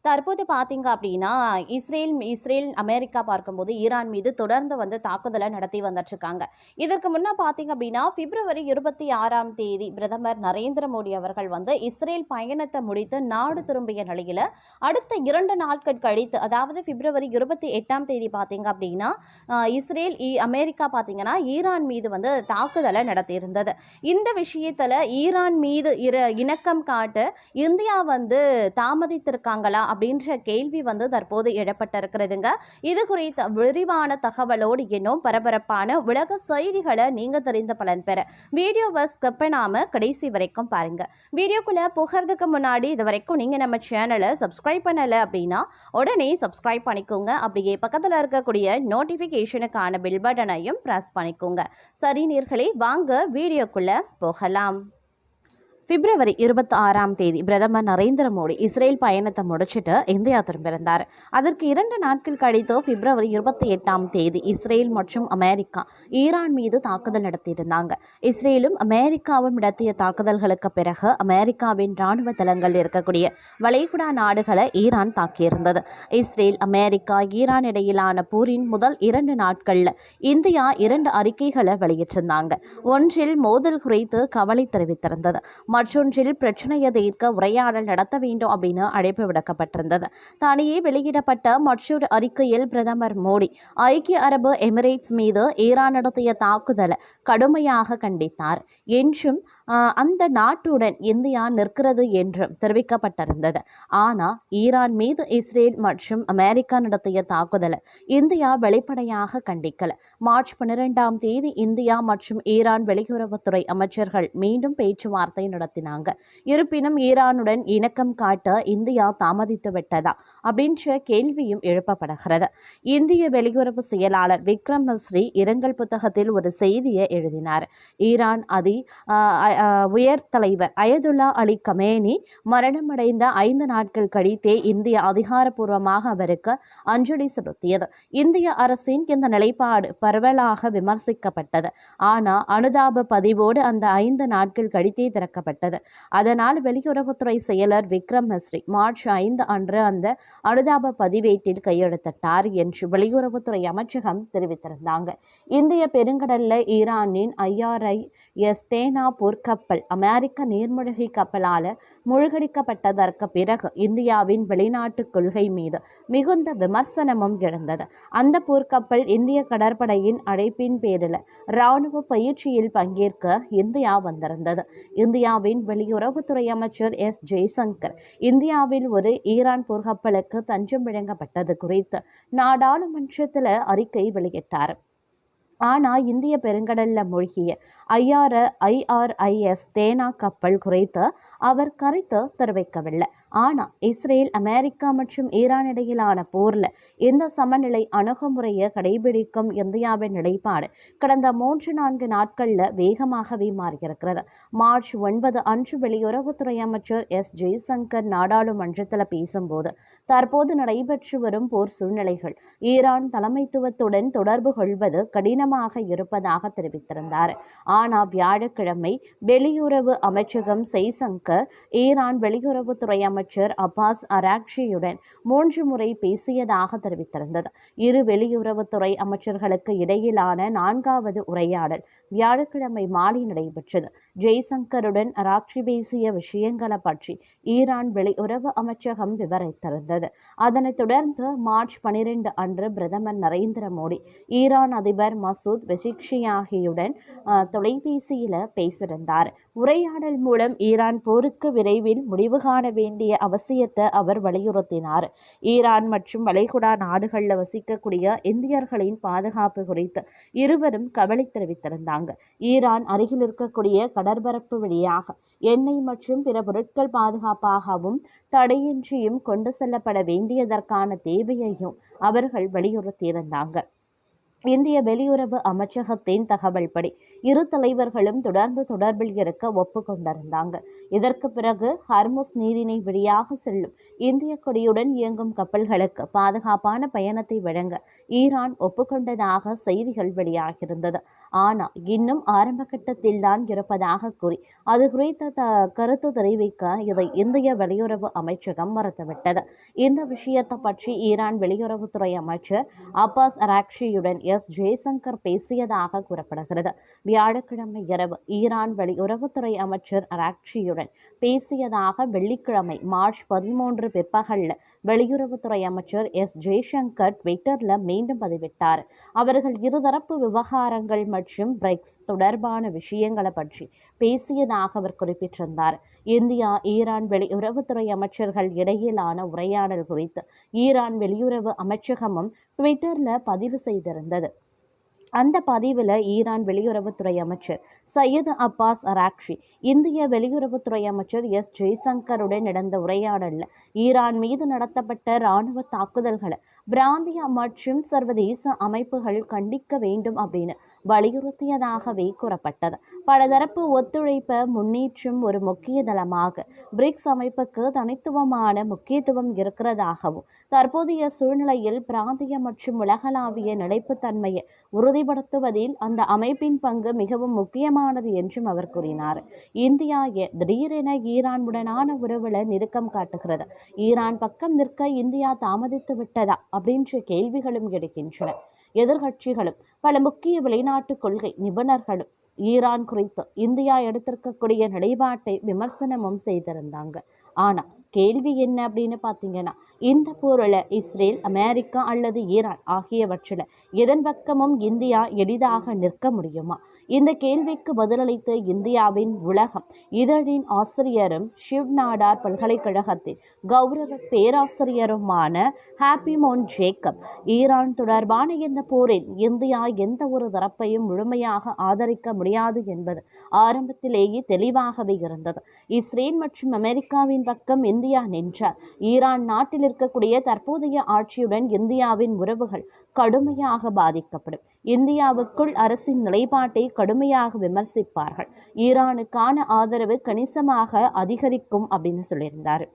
தற்போது பார்த்தீங்க அப்படின்னா, இஸ்ரேல், அமெரிக்கா பார்க்கும்போது ஈரான் மீது தொடர்ந்து தாக்குதலை நடத்தி வந்துட்டுருக்காங்க. இதற்கு முன்ன பார்த்தீங்க அப்படின்னா, பிப்ரவரி 26ஆம் தேதி பிரதமர் நரேந்திர மோடி அவர்கள் இஸ்ரேல் பயணத்தை முடித்து நாடு திரும்பிய நிலையில, அடுத்த 2 நாட்கள் கழித்து, அதாவது பிப்ரவரி 28ஆம் தேதி பார்த்தீங்க அப்படின்னா, அமெரிக்கா பார்த்தீங்கன்னா, ஈரான் மீது தாக்குதலை நடத்தியிருந்தது. இந்த விஷயத்துல ஈரான் மீது இணக்கம் காட்ட இந்தியா தாமதித்திருக்காங்களா அப்படின்ற கேள்வி தற்போது எழப்பட்டிருக்கிறதுங்க. இது குறித்த விரிவான தகவலோடு இன்னும் பரபரப்பான உலக செய்திகளை நீங்க தெரிந்த பலன் பெற வீடியோவை ஸ்கிப் பண்ணாம கடைசி வரைக்கும் பாருங்க. வீடியோக்குள்ள போகிறதுக்கு முன்னாடி இது வரைக்கும் நீங்க நம்ம சேனலை சப்ஸ்கிரைப் பண்ணல அப்படின்னா உடனே சப்ஸ்கிரைப் பண்ணிக்கோங்க. அப்படியே பக்கத்தில் இருக்கக்கூடிய நோட்டிபிகேஷனுக்கான பெல் பட்டனையும் பிரஸ் பண்ணிக்கோங்க. சரி நேயர்களே, வாங்க வீடியோக்குள்ள போகலாம். பிப்ரவரி 26ஆம் தேதி பிரதமர் நரேந்திர மோடி இஸ்ரேல் பயணத்தை முடிச்சுட்டு இந்தியா திரும்பியிருந்தார். அதற்கு 2 நாட்கள் கழித்து பிப்ரவரி 28ஆம் தேதி இஸ்ரேல் மற்றும் அமெரிக்கா ஈரான் மீது தாக்குதல் நடத்தியிருந்தாங்க. இஸ்ரேலும் அமெரிக்காவும் நடத்திய தாக்குதல்களுக்கு பிறகு அமெரிக்காவின் இராணுவ தளங்கள் இருக்கக்கூடிய வளைகுடா நாடுகளை ஈரான் தாக்கியிருந்தது. இஸ்ரேல், அமெரிக்கா, ஈரான் இடையிலான போரின் முதல் 2 நாட்களில் இந்தியா 2 அறிக்கைகளை வெளியிட்டிருந்தாங்க. ஒன்றில் மோதல் குறித்து கவலை தெரிவித்திருந்தது, மற்றொன்றில் பிரச்சனையை தீர்க்க உரையாடல் நடத்த வேண்டும் அப்படின்னு அழைப்பு விடுக்கப்பட்டிருந்தது. தனியே வெளியிடப்பட்ட மற்றொரு அறிக்கையில் பிரதமர் மோடி ஐக்கிய அரபு எமிரேட்ஸ் மீது ஈரான் நடத்திய தாக்குதலை கடுமையாக கண்டித்தார் என்றும் அந்த நாட்டுடன் இந்தியா நிற்கிறது என்றும் தெரிவிக்கப்பட்டிருந்தது. ஆனால் ஈரான் மீது இஸ்ரேல் மற்றும் அமெரிக்கா நடத்திய தாக்குதலை இந்தியா வெளிப்படையாக கண்டிக்கல. மார்ச் 12ஆம் தேதி இந்தியா மற்றும் ஈரான் வெளியுறவுத்துறை அமைச்சர்கள் மீண்டும் பேச்சுவார்த்தை நடத்தினாங்க. இருப்பினும் ஈரானுடன் இணக்கம் காட்ட இந்தியா தாமதித்து விட்டதா அப்படின்ற கேள்வியும் எழுப்பப்படுகிறது. இந்திய வெளியுறவு செயலாளர் விக்ரம் மிஸ்ரி இரங்கல் புத்தகத்தில் ஒரு செய்தியை எழுதினார். ஈரான் உயர் தலைவர் அயதுல்லா அலி கமேனி மரணமடைந்த 5 நாட்கள் கழித்தே இந்தியா அதிகாரப்பூர்வமாக அவருக்கு அஞ்சலி செலுத்தியது. இந்திய அரசின் இந்த நிலைப்பாடு பரவலாக விமர்சிக்கப்பட்டது. ஆனால் அனுதாப பதிவோடு அந்த 5 நாட்கள் கழித்தே திறக்கப்பட்டது. அதனால் வெளியுறவுத்துறை செயலர் விக்ரம் மிஸ்ரி மார்ச் 5 அன்று அந்த அனுதாப பதிவேட்டில் கையெழுத்திட்டார் என்று வெளியுறவுத்துறை அமைச்சகம் தெரிவித்திருந்தாங்க. இந்திய பெருங்கடல்ல ஈரானின் IRIS தேனா போர்க்கப்பல் அமெரிக்க நீர்மூழ்கி கப்பலால் மூழ்கடிக்கப்பட்டதற்கு பிறகு இந்தியாவின் வெளிநாட்டு கொள்கை மீது மிகுந்த விமர்சனமும் எழுந்தது. அந்த போர்க்கப்பல் இந்திய கடற்படையின் அழைப்பின் பேரில் இராணுவ பயிற்சியில் பங்கேற்க இந்தியா வந்திருந்தது. இந்தியாவின் வெளியுறவுத்துறை அமைச்சர் ஜெய்சங்கர் இந்தியாவில் ஒரு ஈரான் போர்க்கப்பலுக்கு தஞ்சம் வழங்கப்பட்டது குறித்து நாடாளுமன்றத்தில் அறிக்கை வெளியிட்டார். ஆனால் இந்திய பெருங்கடல்ல மூழ்கிய IRIS தேனா கப்பல் குறித்து அவர் கருத்து தெரிவிக்கவில்லை. ஆனால் இஸ்ரேல், அமெரிக்கா மற்றும் ஈரான் இடையிலான போரில் இந்த சமநிலை அணுகுமுறையை கடைபிடிக்கும் இந்தியாவின் நிலைப்பாடு கடந்த 3-4 நாட்களில் வேகமாகவே மாறியிருக்கிறது. மார்ச் 9 அன்று வெளியுறவுத்துறை அமைச்சர் ஜெய்சங்கர் நாடாளுமன்றத்தில் பேசும்போது தற்போது நடைபெற்று வரும் போர் சூழ்நிலைகள் ஈரான் தலைமைத்துவத்துடன் தொடர்பு கொள்வது கடினமாக இருப்பதாக தெரிவித்திருந்தார். ஆனால் வியாழக்கிழமை வெளியுறவு அமைச்சகம் ஜெய்சங்கர் ஈரான் வெளியுறவுத்துறை அமைச்சர் அப்பாஸ் அராக்ஷியுடன் 3 முறை பேசியதாக தெரிவித்திருந்தது. இரு வெளியுறவுத்துறை அமைச்சர்களுக்கு இடையிலான 4வது உரையாடல் வியாழக்கிழமை மாலை நடைபெற்றது. ஜெய்சங்கருடன் அராக்ஷி பேசிய விஷயங்களை பற்றி ஈரான் வெளியுறவு அமைச்சகம் விவரித்திருந்தது. அதனைத் தொடர்ந்து மார்ச் 12 அன்று பிரதமர் நரேந்திர மோடி ஈரான் அதிபர் மசூத் பெஷிக்ஷியானியுடன் தொலைபேசியில் பேசியிருந்தார். உரையாடல் மூலம் ஈரான் போருக்கு விரைவில் முடிவு காண வேண்டிய அவசியத்தை அவர் வலியுறுத்தினார். ஈரான் மற்றும் வளைகுடா நாடுகளில் வசிக்கக்கூடிய இந்தியர்களின் பாதுகாப்பு குறித்து இருவரும் கவலை தெரிவித்திருந்தாங்க. ஈரான் அருகில் இருக்கக்கூடிய கடற்பரப்பு வழியாக எண்ணெய் மற்றும் பிற பொருட்கள் பாதுகாப்பாகவும் தடையின்றியும் கொண்டு செல்லப்பட வேண்டியதற்கான தேவையையும் அவர்கள் வலியுறுத்தியிருந்தாங்க. இந்திய வெளியுறவு அமைச்சகத்தின் தகவல்படி இரு தலைவர்களும் தொடர்ந்து தொடர்பில் இருக்க ஒப்புக்கொண்டிருந்தாங்க. இதற்கு பிறகு ஹர்முஸ் நீரிணை வழியாக செல்லும் இந்திய கொடியுடன் இயங்கும் கப்பல்களுக்கு பாதுகாப்பான பயணத்தை வழங்க ஈரான் ஒப்புக்கொண்டதாக செய்திகள் வெளியாகியிருந்தது. ஆனால் இன்னும் ஆரம்ப கட்டத்தில் தான் இருப்பதாக கூறி அது குறித்த கருத்து தெரிவிக்க இதை இந்திய வெளியுறவு அமைச்சகம் மறுத்துவிட்டது. இந்த விஷயத்தை பற்றி ஈரான் வெளியுறவுத்துறை அமைச்சர் அப்பாஸ் அராக்ஷியுடன் ஜெய்சங்கர் பேசியதாக கூறப்படுகிறது. வியாழக்கிழமை இரவு ஈரான் வெளியுறவுத்துறை அமைச்சர் அராக்ஷியுடன் பேசியதாக வெள்ளிக்கிழமை மார்ச் 13 பிற்பகல்ல வெளியுறவுத்துறை அமைச்சர் ஜெய்சங்கர் ட்விட்டர்ல மீண்டும் பதிவிட்டார். அவர்கள் இருதரப்பு விவகாரங்கள் மற்றும் பிரிக்ஸ் தொடர்பான விஷயங்களை பற்றி பேசியதாக அவர் குறிப்பிட்டிருந்தார். இந்தியா ஈரான் வெளியுறவுத்துறை அமைச்சர்கள் இடையிலான உரையாடல் குறித்து ஈரான் வெளியுறவு அமைச்சகமும் ட்விட்டர்ல பதிவு செய்திருந்தது. அந்த பதிவில் ஈரான் வெளியுறவுத்துறை அமைச்சர் சையது அப்பாஸ் அராக்ஷி இந்திய வெளியுறவுத்துறை அமைச்சர் ஜெய்சங்கருடன் நடந்த உரையாடலில் ஈரான் மீது நடத்தப்பட்ட இராணுவ தாக்குதல்களை பிராந்திய மற்றும் சர்வதேச அமைப்புகள் கண்டிக்க வேண்டும் அப்படின்னு வலியுறுத்தியதாகவே கூறப்பட்டது. பலதரப்பு ஒத்துழைப்பை முன்னேற்றும் ஒரு முக்கிய தளமாக பிரிக்ஸ் அமைப்புக்கு தனித்துவமான முக்கியத்துவம் இருக்கிறதாகவும் தற்போதைய சூழ்நிலையில் பிராந்திய மற்றும் உலகளாவிய நிலைப்புத்தன்மையை உறுதிப்படுத்துவதில் அந்த அமைப்பின் பங்கு மிகவும் முக்கியமானது என்றும் அவர் கூறினார். இந்தியா திடீரென ஈரானுடனான உறவுல நெருக்கம் காட்டுகிறது. ஈரான் பக்கம் நிற்க இந்தியா தாமதித்து விட்டதா அப்படின்ற கேள்விகளும் எடுக்கின்றன. எதிர்கட்சிகளும் பல முக்கிய வெளிநாட்டு கொள்கை நிபுணர்களும் ஈரான் குறித்து இந்தியா எடுத்திருக்கக்கூடிய நிலைப்பாட்டை விமர்சனமும் செய்திருந்தாங்க. ஆனா கேள்வி என்ன அப்படின்னு பார்த்தீங்கன்னா, இந்த போரில் இஸ்ரேல், அமெரிக்கா அல்லது ஈரான் ஆகியவற்றில் எதன் பக்கமும் இந்தியா எளிதாக நிற்க முடியுமா? இந்த கேள்விக்கு பதிலளித்து இந்தியாவின் உலகம் இதழின் ஆசிரியரும் ஷிவ் நாடார் பல்கலைக்கழகத்தின் கௌரவ பேராசிரியருமான ஹாப்பிமோன் ஜேக்கப், ஈரான் தொடர்பான இந்த போரில் இந்தியா எந்த ஒரு தரப்பையும் முழுமையாக ஆதரிக்க முடியாது என்பது ஆரம்பத்திலேயே தெளிவாகவே இருந்தது. இஸ்ரேல் மற்றும் அமெரிக்காவின் பக்கம் இந்தியா நின்றார். ஈரான் நாட்டில் இருக்கக்கூடிய தற்போதைய ஆட்சியுடன் இந்தியாவின் உறவுகள் கடுமையாக பாதிக்கப்படும். இந்தியாவுக்குள் அரசின் நிலைப்பாட்டை கடுமையாக விமர்சிப்பார்கள். ஈரானுக்கான ஆதரவு கணிசமாக அதிகரிக்கும் அப்படின்னு சொல்லியிருந்தார்.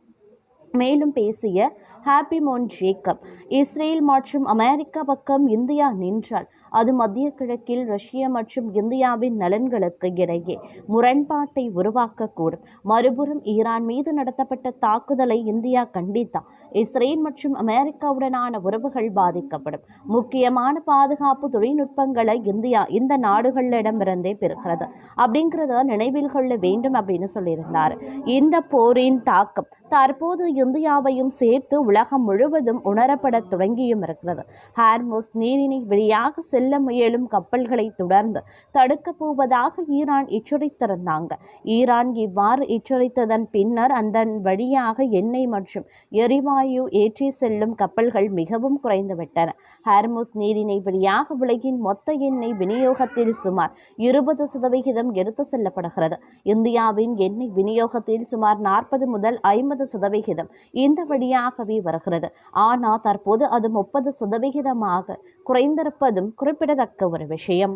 மேலும் பேசிய ஹாப்பிமோன் ஜேக்கப், இஸ்ரேல் மற்றும் அமெரிக்கா பக்கம் இந்தியா நின்றால் அது மத்திய கிழக்கில் ரஷ்யா மற்றும் இந்தியாவின் நலன்களுக்கு இடையே முரண்பாட்டை உருவாக்கக்கூடும். மறுபுறம் ஈரான் மீது நடத்தப்பட்ட தாக்குதலை இந்தியா கண்டித்தால் இஸ்ரேல் மற்றும் அமெரிக்காவுடனான உறவுகள் பாதிக்கப்படும். முக்கியமான பாதுகாப்பு தொழில்நுட்பங்களை இந்தியா இந்த நாடுகளிடமிருந்தே பெறுகிறது அப்படிங்கிறத நினைவில் கொள்ள வேண்டும் அப்படின்னு சொல்லியிருந்தார். இந்த போரின் தாக்கம் தற்போது இந்தியாவையும் சேர்த்து உலகம் முழுவதும் உணரப்பட தொடங்கியும் இருக்கிறது. ஹார்முஸ் நீரிணை வழியாக செல்ல முயலும் கப்பல்களை தொடர்ந்து தடுக்கப் போவதாக ஈரான் எச்சரித்திருந்தாங்க. ஈரான் இவ்வாறு எச்சரித்ததன் பின்னர் அந்த வழியாக எண்ணெய் மற்றும் எரிவாயு ஏற்றி செல்லும் கப்பல்கள் மிகவும் குறைந்துவிட்டன. ஹார்முஸ் நீரிணை வழியாக உலகின் மொத்த எண்ணெய் விநியோகத்தில் சுமார் 20% எடுத்து செல்லப்படுகிறது. இந்தியாவின் எண்ணெய் விநியோகத்தில் சுமார் 40 முதல் 50% இந்த வழியாகவே வருகிறது. ஆனால் தற்போது அது 30% குறைந்திருப்பதும் குறிப்பிடத்தக்க ஒரு விஷயம்.